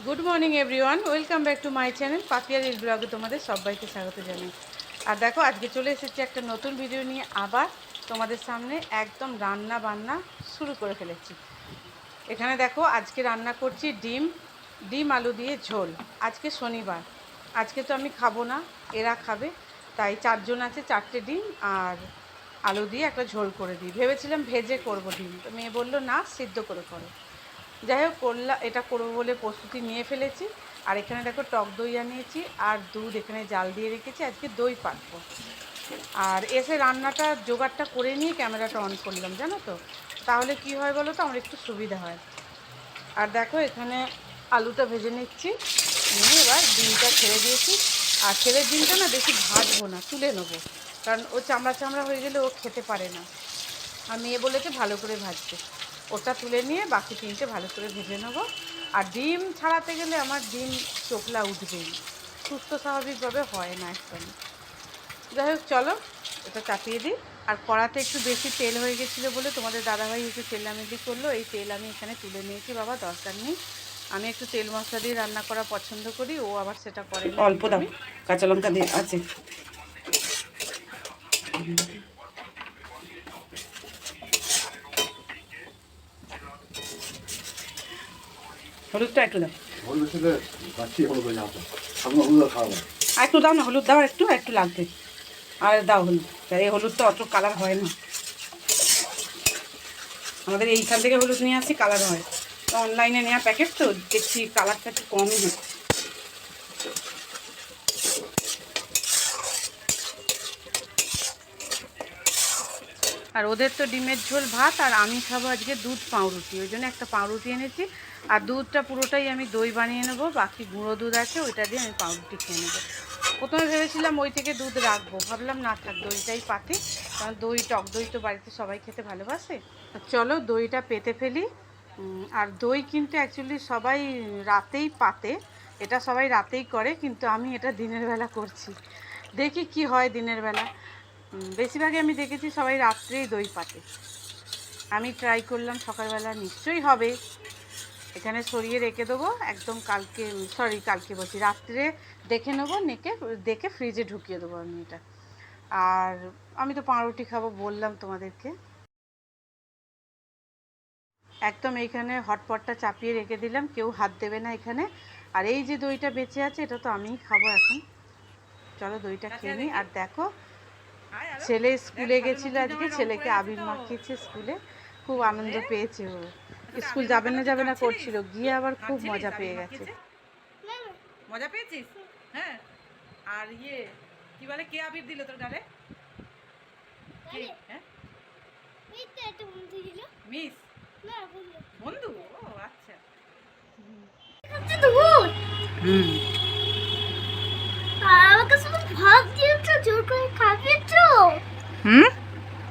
Good morning everyone, welcome back to my channel Papiya reel ব্লগে তোমাদের সবাইকে স্বাগত জানাই। আর দেখো আজকে চলে এসেছি একটা নতুন ভিডিও নিয়ে, আবার তোমাদের সামনে একদম রান্না বান্না শুরু করে ফেলেছি। এখানে দেখো আজকে রান্না করছি ডিম আলু দিয়ে ঝোল। আজকে শনিবার, আজকে তো আমি খাবো না, এরা খাবে, তাই 4 জন আছে, 4টে ডিম আর আলু দিয়ে একটা ঝোল করে দিই। ভেবেছিলাম ভেজে করব ডিম, তো মেয়ে বললো না, সিদ্ধ করে করো। যাই হোক এটা করবো বলে প্রস্তুতি নিয়ে ফেলেছি। আর এখানে দেখো টক দই আনিয়েছি আর দুধ এখানে জাল দিয়ে রেখেছি, আজকে দই পাতবো। আর এসে রান্নাটা জোগাড়টা করে নিয়ে ক্যামেরাটা অন করলাম, জানো তো, তাহলে কি হয় বলো তো, আমার একটু সুবিধা হয়। আর দেখো এখানে আলুটা ভেজে নিচ্ছি, নিয়ে এবার ডিমটা ছেড়ে দিয়েছি। আর ছেলের ডিমটা না বেশি ভাজবো না, তুলে নেবো, কারণ ও চামড়া চামড়া হয়ে গেলে ও খেতে পারে না। আর মেয়ে বলেছে ভালো করে ভাজতে, ওটা তুলে নিয়ে বাকি 3টে ভালো করে ভেজে নেবো। আর ডিম ছাড়াতে গেলে আমার ডিম চোখলা উঠবেই, সুস্থ স্বাভাবিকভাবে হয় না একদম। যাই হোক চলো এটা চাপিয়ে দিই। আর কড়াতে একটু বেশি তেল হয়ে গেছিলো বলে তোমাদের দাদাভাই একটু তেলামেলি করলো, এই তেল আমি এখানে তুলে নিয়েছি। বাবা দরকার নেই, আমি একটু তেল মশলা দিয়ে রান্না করা পছন্দ করি, ও আবার সেটা করে না। অল্প দাও, কাঁচা লঙ্কা দিয়ে আছে। হলুদটা একটু দাও, আর একটু দাও না, হলুদ দাও একটু, একটু লাগবে। আর দাও হলুদ, এই হলুদটা অত কালার হয় না, আমাদের এইখান থেকে হলুদ নিয়ে আসি, কালার হয়। তো অনলাইনে নেওয়া প্যাকেট তো দেখছি কালারটা একটু কমই হয়। আর ওদের তো ডিমের ঝোল ভাত, আর আমি খাবো আজকে দুধ পাউরুটি, ওই জন্য একটা পাউরুটি এনেছি। আর দুধটা পুরোটাই আমি দই বানিয়ে নেবো, বাকি গুঁড়ো দুধ আছে ওইটা দিয়ে আমি পাউরুটি খেয়ে নেবো। প্রথমে ভেবেছিলাম ওই থেকে দুধ রাখবো, ভাবলাম না থাক, দইটাই পাতে, কারণ দই, টক দই তো বাড়িতে সবাই খেতে ভালোবাসে। চলো দইটা পেতে ফেলি। আর দই কিন্তু অ্যাকচুয়ালি সবাই রাতেই পাতে, এটা সবাই রাতেই করে, কিন্তু আমি এটা দিনের বেলা করছি, দেখি কি হয় দিনের বেলা। বেশিরভাগই আমি দেখেছি সবাই রাত্রেই দই পাতে, আমি ট্রাই করলাম সকালবেলা, নিশ্চয়ই হবে। এখানে সরিয়ে রেখে দেবো একদম, কালকে বলছি, রাত্রে দেখে নেবো, দেখে ফ্রিজে ঢুকিয়ে দেবো আমি এটা। আর আমি তো পাউরুটি খাবো বললাম তোমাদেরকে। একদম এইখানে হটপটটা চাপিয়ে রেখে দিলাম, কেউ হাত দেবে না এখানে। আর এই যে দইটা বেঁচে আছে এটা তো আমিই খাবো এখন। চলো দইটা খেয়ে নিই। আর দেখো ছেলে স্কুলে গেছিলো আজকে, ছেলেকে আবির মাখিয়েছে স্কুলে, খুব আনন্দ পেয়েছে ও। স্কুল যাবে না করছিল, গিয়ে আবার খুব মজা পেয়ে গেছে। মজা পেয়েছিস? হ্যাঁ। আর কি বলে, কে আবির দিল তোর গালে? হ্যাঁ, মিস বন্ধু। ও আচ্ছা। আমাকে শুধু ভাত দিয়েছো, জোর করে খাবিয়েছো।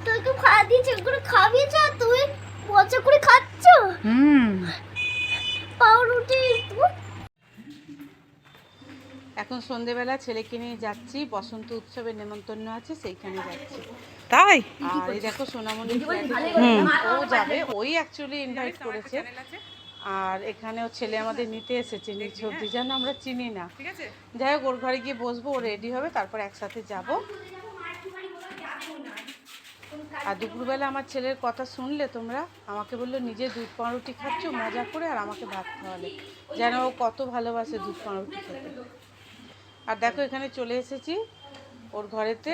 তোকে ভাত দিয়েছো, জোর করে খাবিয়েছো, আর তুমি মজা করে খাচ্ছো। পাউরুটি। এখন সন্ধেবেলা ছেলেকে নিয়ে যাচ্ছি, বসন্ত উৎসবের নেমন্তন্ন আছে, সেইখানে যাচ্ছি। তাই? আর এই দেখো সোনামণি ও যাবে, ওই অ্যাকচুয়ালি ইনভাইট করেছে। আর এখানেও ছেলে আমাদের নিতে এসেছে, নিজ অব্দি যেন আমরা চিনি না। যাই হোক ওর ঘরে গিয়ে বসবো, ও রেডি হবে, তারপর একসাথে যাব। আর দুপুরবেলা আমার ছেলের কথা শুনলে তোমরা, আমাকে বললো নিজে দুধ পাউরুটি খাচ্ছ মজা করে, আর আমাকে ভাত খাওয়ালে, যেন ও কত ভালোবাসে দুধ পাউরুটি খেতে। আর দেখো এখানে চলে এসেছি ওর ঘরেতে,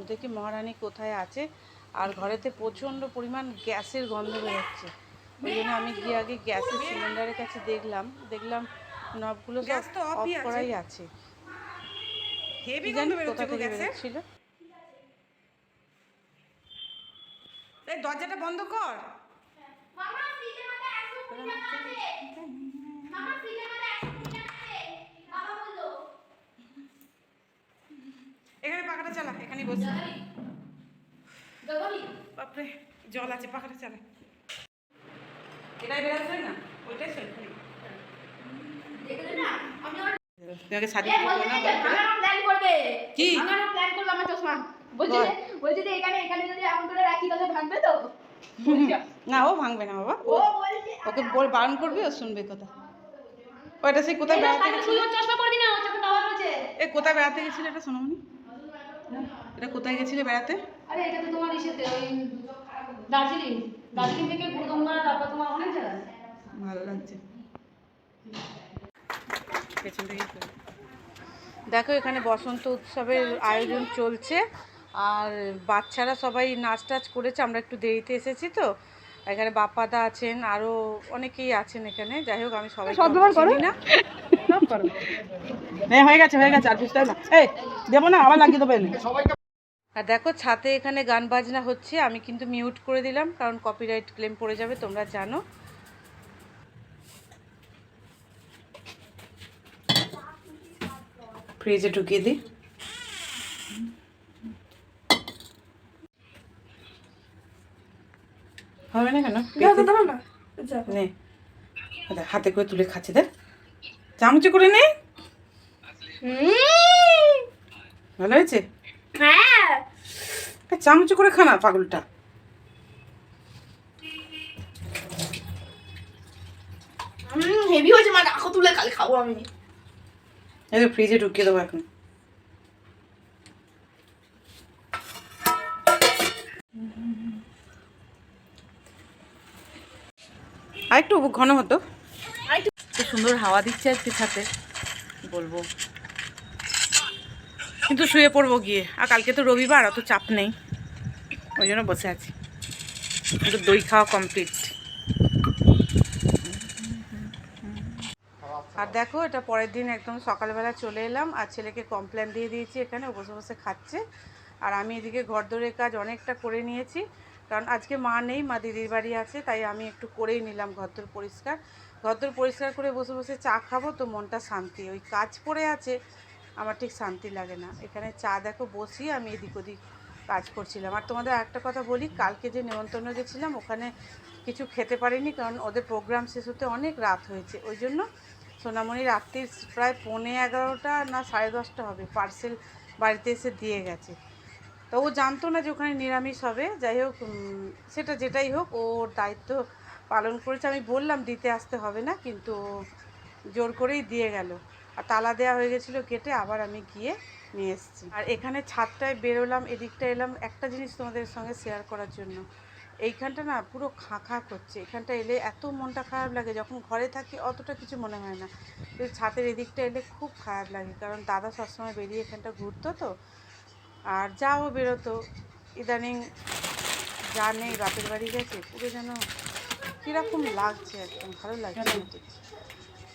দেখি মহারানী কোথায় আছে। আর ঘরেতে প্রচণ্ড পরিমাণ গ্যাসের গন্ধ বেরোচ্ছে, ওই জন্য আমি গিয়ে আগে গ্যাসের সিলিন্ডারের কাছে দেখলাম নবগুলো সব অফ করাই আছে। কি জানি কোথা থেকে বেরোচ্ছিল। এই দরজাটা বন্ধ কর। এখানে পাখাটা চালা, এখানে বসে। বাপরে জল আছে, পাখাটা চালা। এটাই বেরাচ্ছে না, ওইটাই সই করি। তোমাকে সাজিয়ে প্ল্যান করবে কি? আমরা প্ল্যান করলাম, আমার চশমা বলছি যে এখানে যদি এমন করে রাখি তাহলে ভাঙবে তো। না ও ভাঙবে না বাবা, ওকে বারণ করবি, ও শুনবে কথা। ওইটা সেই কোথায় বেড়াতে গেছিল? চশমা পরবি না, চোখে পাওয়ার হচ্ছে। এ কোথায় বেড়াতে গেছিল এটা সোনামণি? এটা কোথায় গেছিলে বেড়াতে? আরে এটা তো তোমার ইসেতে ওই দার্জিলিং দার্জিলিং থেকে গুরুদম্বা, তারপর তোমার অনেক জায়গা আছে। ভালো লাগছে। পেছন থেকে একটু। দেখো এখানে বসন্ত উৎসবের আয়োজন চলছে, আর বাচ্চারা সবাই নাচ টাচ করেছে। আমরা একটু দেরিতে এসেছি তো, এখানে বাপ্পাদা আছেন, আরও অনেকেই আছেন এখানে। যাই হোক, আমি সবাই চিনি না। সব করো। হ্যাঁ, হয়ে গেছে আর বুঝতে না। এই দেবো না, আবার লাগিয়ে দেবো এনে। আর দেখো ছাদে এখানে গান বাজনা হচ্ছে, আমি কিন্তু মিউট করে দিলাম কারণ কপিরাইট ক্লেম পড়ে যাবে, তোমরা জানো। ফ্রিজে ঢুকিয়ে দিই। হবে না কেন? নে, হাতে করে তুলে খাচ্ছে, দেখ চামচে করে নে। ভালো হয়েছে? হ্যাঁ, চামচে করে খানা পাগলটা। হেভি হয়েছে মা, রাখো তুলে কাল খাবো আমি। এই ফ্রিজে ঢুকিয়ে দেবো এখন। আর একটু ঘন হতো। খুব সুন্দর হাওয়া দিচ্ছে আজকে ছাদে, কি বলবো। কিন্তু শুয়ে পড়বো গিয়ে, আর কালকে তো রবিবার, অত চাপ নেই, ওই জন্য বসে আছি। কিন্তু দই খাওয়া কমপ্লিট। আর দেখো এটা পরের দিন একদম সকালবেলা চলে এলাম, আর ছেলেকে কমপ্লেন দিয়ে দিয়েছি, এখানে ও বসে বসে খাচ্ছে। আর আমি এদিকে ঘরদোরের কাজ অনেকটা করে নিয়েছি, কারণ আজকে মা নেই, মা দিদির বাড়ি আছে, তাই আমি একটু করেই নিলাম ঘরদোর পরিষ্কার করে বসে বসে চা খাবো তো মনটা শান্তি। ওই কাজ পড়ে আছে, আমার ঠিক শান্তি লাগে না। এখানে চা দেখো বসিয়ে আমি এদিক ওদিক কাজ করছিলাম। আর তোমাদের একটা কথা বলি, কালকে যে নেমন্তন্ন গেছিলাম ওখানে কিছু খেতে পারিনি, কারণ ওদের প্রোগ্রাম শেষ হতে অনেক রাত হয়েছে। ওই জন্য সোনামণি রাত্রির প্রায় 11:15 না 10:30 হবে পার্সেল বাড়িতে এসে দিয়ে গেছে। তো ও জানতো না যে ওখানে নিরামিষ হবে। যাই হোক, সেটা যেটাই হোক, ওর দায়িত্ব পালন করেছে। আমি বললাম দিতে আসতে হবে না, কিন্তু জোর করেই দিয়ে গেল। আর তালা দেওয়া হয়ে গেছিলো গেটে, আবার আমি গিয়ে নিয়ে এসেছি। আর এখানে ছাদটায় বেরোলাম, এদিকটা এলাম একটা জিনিস তোমাদের সঙ্গে শেয়ার করার জন্য। এইখানটা না পুরো খাঁ খাঁ করছে, এখানটা এলে এত মনটা খারাপ লাগে। যখন ঘরে থাকি অতটা কিছু মনে হয় না, কিন্তু ছাদের এদিকটা এলে খুব খারাপ লাগে, কারণ দাদা সবসময় বেরিয়ে এখানটা ঘুরতো তো, আর যাও বেরোতো। ইদানিং যা নেই, বাপের বাড়ি গেছে, পুরো যেন কীরকম লাগছে, একদম ভালো লাগছে না ঠিক।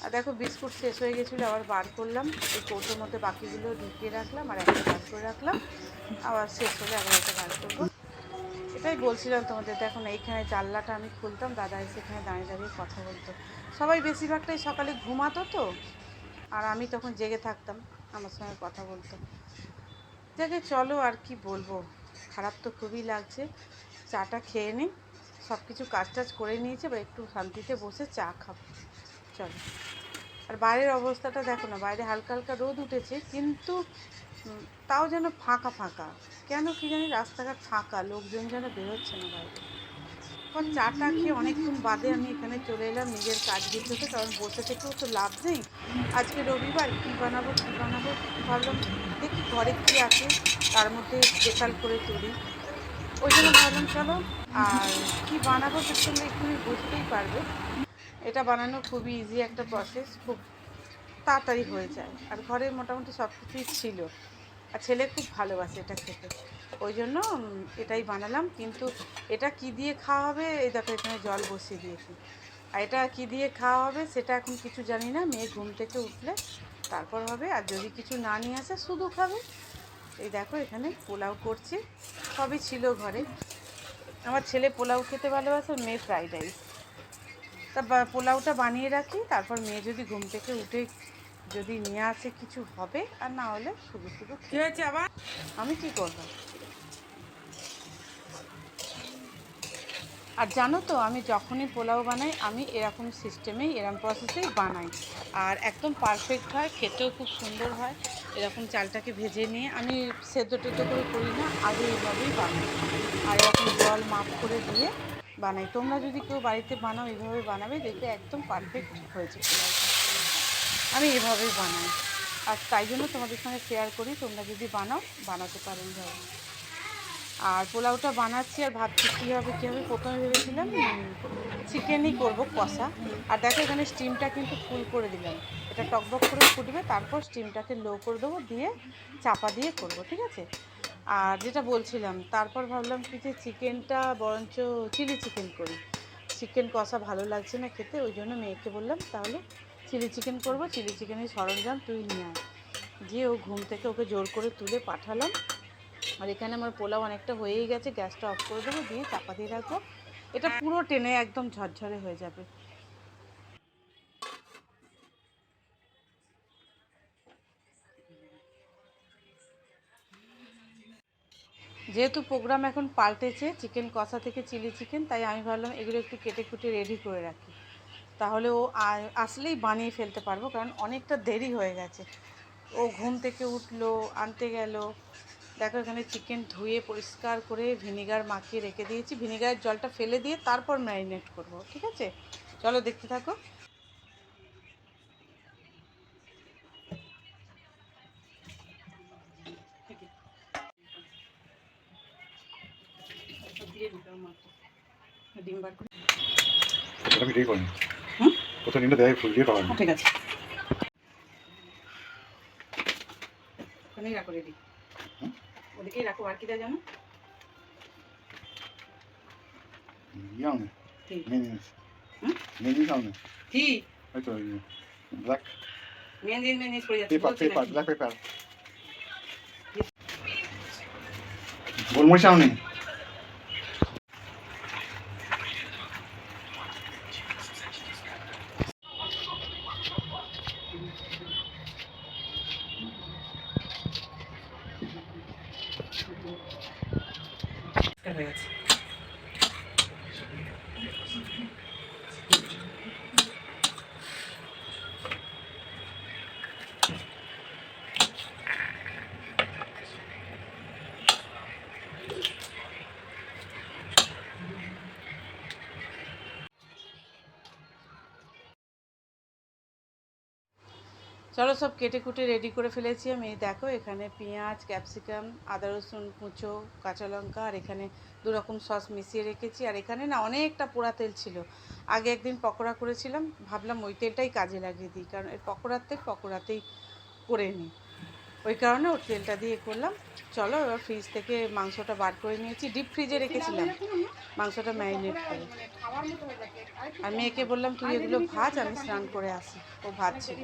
আর দেখো বিস্কুট শেষ হয়ে গেছিলো, আবার বার করলাম, এই কৌটোর মধ্যে বাকিগুলো ঢুকিয়ে রাখলাম, আর একটা বার করে রাখলাম, আবার শেষ হলে আবার একটা বার করবো। এটাই বলছিলাম তোমাদের। দেখো না, এইখানে জানলাটা আমি খুলতাম, দাদা এসে এখানে দাঁড়িয়ে দাঁড়িয়ে কথা বলতো। সবাই বেশিরভাগটাই সকালে ঘুমাতো তো, আর আমি তখন জেগে থাকতাম, আমার সঙ্গে কথা বলতো। দেখে চলো, আর কি বলবো, খারাপ তো খুবই লাগছে। চাটা খেয়ে নিই, সব কিছু কাজ টাজ করে নিয়েছে, বা একটু শান্তিতে বসে চা খাবো, চলো। আর বাইরের অবস্থাটা দেখো না, বাইরে হালকা হালকা রোদ উঠেছে, কিন্তু তাও যেন ফাঁকা ফাঁকা। কেন কি জানি, রাস্তাঘাট ফাঁকা, লোকজন যেন বেরোচ্ছে না বাইরে। এখন চাটা খেয়ে অনেকক্ষণ বাদে আমি এখানে চলে এলাম নিজের কাজ গুছোতে, কারণ বসে থেকেও তো লাভ নেই। আজকে রবিবার, কী বানাবো ভাবলাম দেখি ঘরে কী আছে, তার মধ্যে স্পেশাল করে তুলি। ওই জন্য ভাবলাম চলো, আর কী বানাবো সেটা তোমরা এক্ষুনি বুঝতেই পারবে। এটা বানানো খুবই ইজি একটা প্রসেস, খুব তাড়াতাড়ি হয়ে যায়, আর ঘরে মোটামুটি সব কিছুই ছিল, আর ছেলে খুব ভালোবাসে এটা খেতে, ওই জন্য এটাই বানালাম। কিন্তু এটা কি দিয়ে খাওয়া হবে, এই দেখো এখানে জল বসিয়ে দিয়েছি, আর এটা কি দিয়ে খাওয়া হবে সেটা এখন কিছু জানি না। মেয়ে ঘুম থেকে উঠলে তারপর হবে, আর যদি কিছু না নিয়ে আসে শুধু খাবে। এই দেখো এখানে পোলাও করছি, সবই ছিল ঘরে। আমার ছেলে পোলাও খেতে ভালোবাসে, মেয়ে ফ্রাইড রাইস। তা পোলাওটা বানিয়ে রাখি, তারপর মেয়ে যদি ঘুম থেকে উঠে যদি নিয়ে আসে কিছু হবে, আর না হলে শুধু শুধু কি হয়েছে আবার? আমি কি করব। আর জানো তো, আমি যখনই পোলাও বানাই আমি এরকম সিস্টেমেই, এরকম প্রসেসেই বানাই, আর একদম পারফেক্ট হয়, খেতেও খুব সুন্দর হয়। এরকম চালটাকে ভেজে নিয়ে আমি সেদ্ধ টেদ্ধ করে করি না, আগে এইভাবেই বানাই, আর এরকম জল মাপ করে দিয়ে বানাই। তোমরা যদি কেউ বাড়িতে বানাও, এইভাবে বানাবে, দেখবে একদম পারফেক্ট হয়েছে পোলাওটা। আমি এভাবেই বানাই, আর তাই জন্য তোমাদের সঙ্গে শেয়ার করি, তোমরা যদি বানাও বানাতে পারো এইভাবে। আর পোলাওটা বানাচ্ছি আর ভাবছি কী হবে প্রথমে ভেবেছিলাম চিকেনই করব কষা। আর দেখো এখানে স্টিমটা কিন্তু ফুল করে দিলাম, এটা টকবক করে ফুটবে, তারপর স্টিমটাকে লো করে দেবো, দিয়ে চাপা দিয়ে করব, ঠিক আছে। আর যেটা বলছিলাম, তারপর ভাবলাম কি যে চিকেনটা বরঞ্চ চিলি চিকেন করি, চিকেন কষা ভালো লাগছে না খেতে, ওই জন্য মেয়েকে বললাম তাহলে চিলি চিকেন করব, চিলি চিকেনের সরঞ্জাম তুই নিয়ে আয়। গিয়ে ও ঘুম থেকে ওকে জোর করে তুলে পাঠালাম। আর এখানে আমার পোলাও অনেকটা হয়েই গেছে, গ্যাসটা অফ করে দেবো, দিয়ে চাপা দিয়ে রাখবো, এটা পুরো টেনে একদম ঝরঝরে হয়ে যাবে। যেহেতু প্রোগ্রাম এখন পাল্টেছে চিকেন কষা থেকে চিলি চিকেন, তাই আমি ভাবলাম এগুলো একটু কেটে কুটে রেডি করে রাখি, তাহলে ও আসলেই বানিয়ে ফেলতে পারবো, কারণ অনেকটা দেরি হয়ে গেছে। ও ঘুম থেকে উঠলো, আনতে গেল। দেখো এখানে চিকেন ধুয়ে পরিষ্কার করে ভিনিগার মাখিয়ে রেখে দিয়েছি, ভিনিগারের জলটা ফেলে দিয়ে তারপর ম্যারিনেট করব, ঠিক আছে। চলো দেখতে থাকো। ডিম বার করে আমি রেডি করিনি। কোথাও ডিমটা দেয় ফুল দিয়ে পাওয়া যায়। ঠিক আছে, ওখানেই রাখো রেডি, ওদিকেই রাখো। আর কি দেয় জানো? Young. Tea. Mayonnaise. Hmm? Mayonnaise on it. কি Wait, black মেন করে যাচ্ছে, pepper, বলছি pepper, নাকি? black pepper. গোলমরিচ আউনি। হয়ে গেছে। চলো সব কেটে কুটে রেডি করে ফেলেছি আমি। দেখো এখানে পেঁয়াজ, ক্যাপসিকাম, আদা রসুন কুঁচো, কাঁচা লঙ্কা, আর এখানে 2 রকম সস মিশিয়ে রেখেছি। আর এখানে না অনেকটা পোড়া তেল ছিল, আগে একদিন পকোড়া করেছিলাম, ভাবলাম ওই তেলটাই কাজে লাগিয়ে দিই, কারণ এই পকোড়ার তেল পকোড়াতেই করে নিই, ওই কারণে ওর তেলটা দিয়ে করলাম। চলো এবার ফ্রিজ থেকে মাংসটা বার করে নিয়েছি, ডিপ ফ্রিজে রেখেছিলাম মাংসটা ম্যারিনেট করে। আর মেয়েকে বললাম তুই এগুলো ভাজ, আমি স্নান করে আসি, ও ভাজছিল।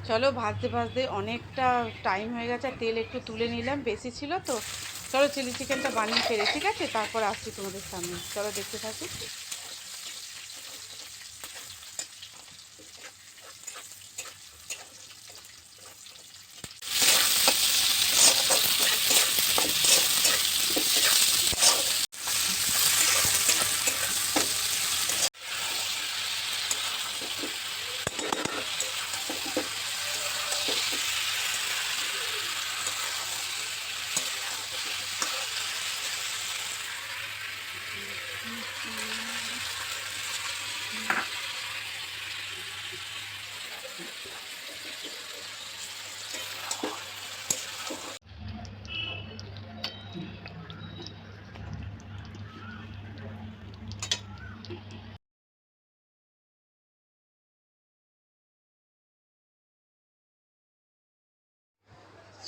চলো ভাজতে ভাজতে অনেকটা টাইম হয়ে গেছে, আর তেল একটু তুলে নিলাম, বেশি ছিল তো। চলো চিলি চিকেনটা বানিয়ে ফেলে, ঠিক আছে, তারপর আসছি তোমাদের সামনে। চলো দেখতে থাকি।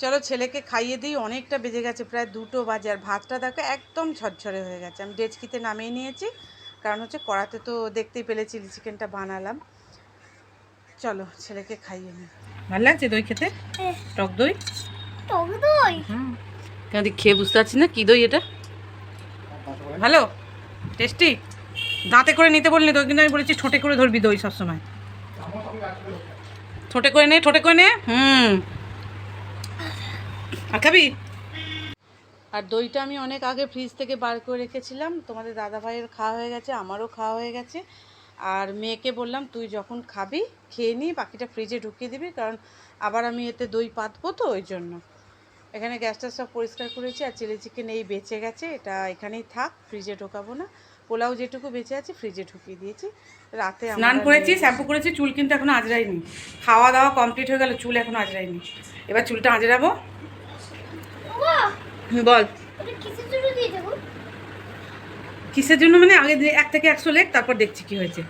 চলো ছেলেকে খাইয়ে দিই, অনেকটা বেজে গেছে, প্রায় 2টো বাজে। আর ভাতটা দেখো একদম ঝরঝরে হয়ে গেছে, আমি ডেচকিতে নামিয়ে নিয়েছি, কারণ হচ্ছে কড়াতে তো দেখতেই পেলে চিলি চিকেনটা বানালাম। চলো ছেলেকে খাইয়ে নিই। ভালো লাগছে দই খেতে? টক দই? টক দই? কেন খেয়ে বুঝতে পারছি না কি দই এটা। ভালো টেস্টি? দাঁতে করে নিতে বলিনি তো, কিন্তু আমি বলেছি ঠোঁটে করে ধরবি দই সবসময়। ঠোঁটে করে নে, ঠোঁটে করে নে। আর খাবি? আর দইটা আমি অনেক আগে ফ্রিজ থেকে বার করে রেখেছিলাম, তোমাদের দাদা ভাইয়ের খাওয়া হয়ে গেছে, আমারও খাওয়া হয়ে গেছে। আর মেয়েকে বললাম তুই যখন খাবি খেয়ে নিই, বাকিটা ফ্রিজে ঢুকিয়ে দিবি, কারণ আবার আমি এতে দই পাতবো তো, ওই জন্য। এখানে গ্যাসটা সব পরিষ্কার করেছি, আর চিলি চিকেন এই বেঁচে গেছে, এটা এখানেই থাক, ফ্রিজে ঢোকাবো না। পোলাও যেটুকু বেঁচে আছে ফ্রিজে ঢুকিয়ে দিয়েছি। রাতে স্নান করেছি, শ্যাম্পু করেছি, চুল কিন্তু এখনো আঁচড়াইনি। খাওয়া দাওয়া কমপ্লিট হয়ে গেল, চুল এখনো আঁচড়াইনি। এবার চুলটা আঁচড়াবো। বল এটা কিসের জন্য দিয়ে দেবো? কিসের জন্য মানে আগে 1 থেকে 100 লেখ, তারপর দেখছি কি হয়েছে।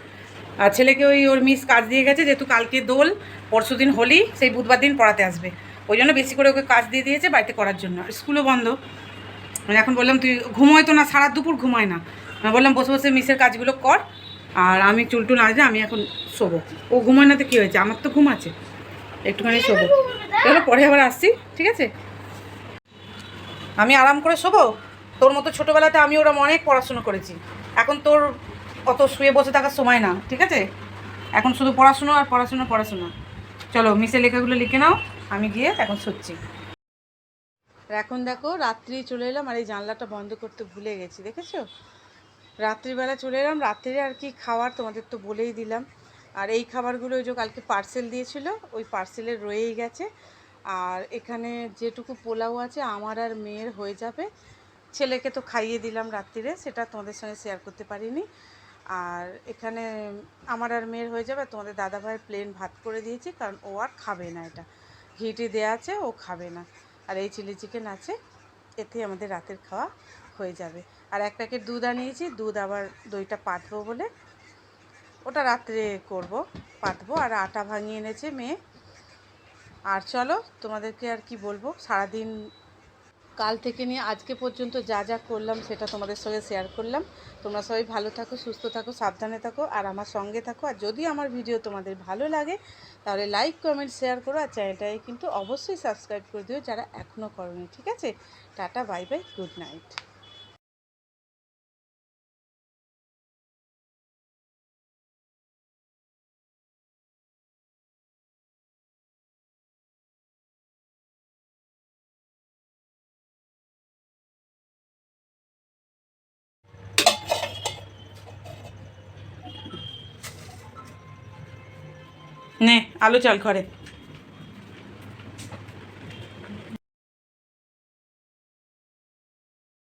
আর ছেলেকে ওর মিস কাজ দিয়ে গেছে, যেহেতু কালকে দোল, পরশু দিন হোলি, সেই বুধবার দিন পড়াতে আসবে, ওই জন্য বেশি করে ওকে কাজ দিয়ে দিয়েছে বাড়িতে করার জন্য। আর স্কুলও বন্ধ। মানে এখন বললাম তুই ঘুমোয় তো না, সারা দুপুর ঘুমায় না, আমি বললাম বসে বসে মিসের কাজগুলো কর, আর আমি চুলটুল আসবে, আমি এখন শোবো। ও ঘুমায় না তো কী হয়েছে, আমার তো ঘুম আছে, একটুখানি শোবো। চলো পরে আবার আসছি, ঠিক আছে? আমি আরাম করে শোবো। তোর মতো ছোটোবেলাতে আমি ওরা অনেক পড়াশুনো করেছি, এখন তোর অত শুয়ে বসে থাকার সময় না, ঠিক আছে? এখন শুধু পড়াশুনো আর পড়াশুনো পড়াশোনা। চলো মিসের লেখাগুলো লিখে নাও, আমি গিয়ে এখন শুচ্ছি। আর এখন দেখো রাত্রি চলে এলাম, আর এই জানলাটা বন্ধ করতে ভুলে গেছি, দেখেছো? রাত্রিবেলা চলে এলাম, রাত্রে আর কি খাওয়ার তোমাদের তো বলেই দিলাম। আর এই খাবারগুলো ওই যে কালকে পার্সেল দিয়েছিল, ওই পার্সেলে রয়েই গেছে। আর এখানে যেটুকু পোলাও আছে আমার আর মেয়ের হয়ে যাবে, ছেলেকে তো খাইয়ে দিলাম রাত্রিরে, সেটা তোমাদের সঙ্গে শেয়ার করতে পারিনি। আর এখানে আমার আর মেয়ের হয়ে যাবে, তোমাদের দাদাভাইয়ের প্লেন ভাত করে দিয়েছি, কারণ ও আর খাবে না, এটা ঘিটি দেওয়া আছে, ও খাবে না। আর এই চিলি চিকেন আছে, এতে আমাদের রাতের খাওয়া হয়ে যাবে। আর 1 প্যাকেট দুধ আনিয়েছি, দুধ আবার দইটা পাতবো বলে, ওটা রাত্রে করব, পাতবো। আর আটা ভাঙিয়ে এনেছে মেয়ে। আর চলো তোমাদেরকে আর কি বলবো, সারাদিন কাল থেকে নিয়ে আজকে পর্যন্ত যা যা করলাম সেটা তোমাদের সঙ্গে শেয়ার করলাম। তোমরা সবাই ভালো থাকো, সুস্থ থাকো, সাবধানে থাকো, আর আমার সঙ্গে থাকো। আর যদি আমার ভিডিও তোমাদের ভালো লাগে তাহলে লাইক কমেন্ট শেয়ার করো, আর চ্যানেলটাকে কিন্তু অবশ্যই সাবস্ক্রাইব করে দিও যারা এখনও করোনি, ঠিক আছে? Tata, bye bye, good night. নে আলু চাল ঘরে।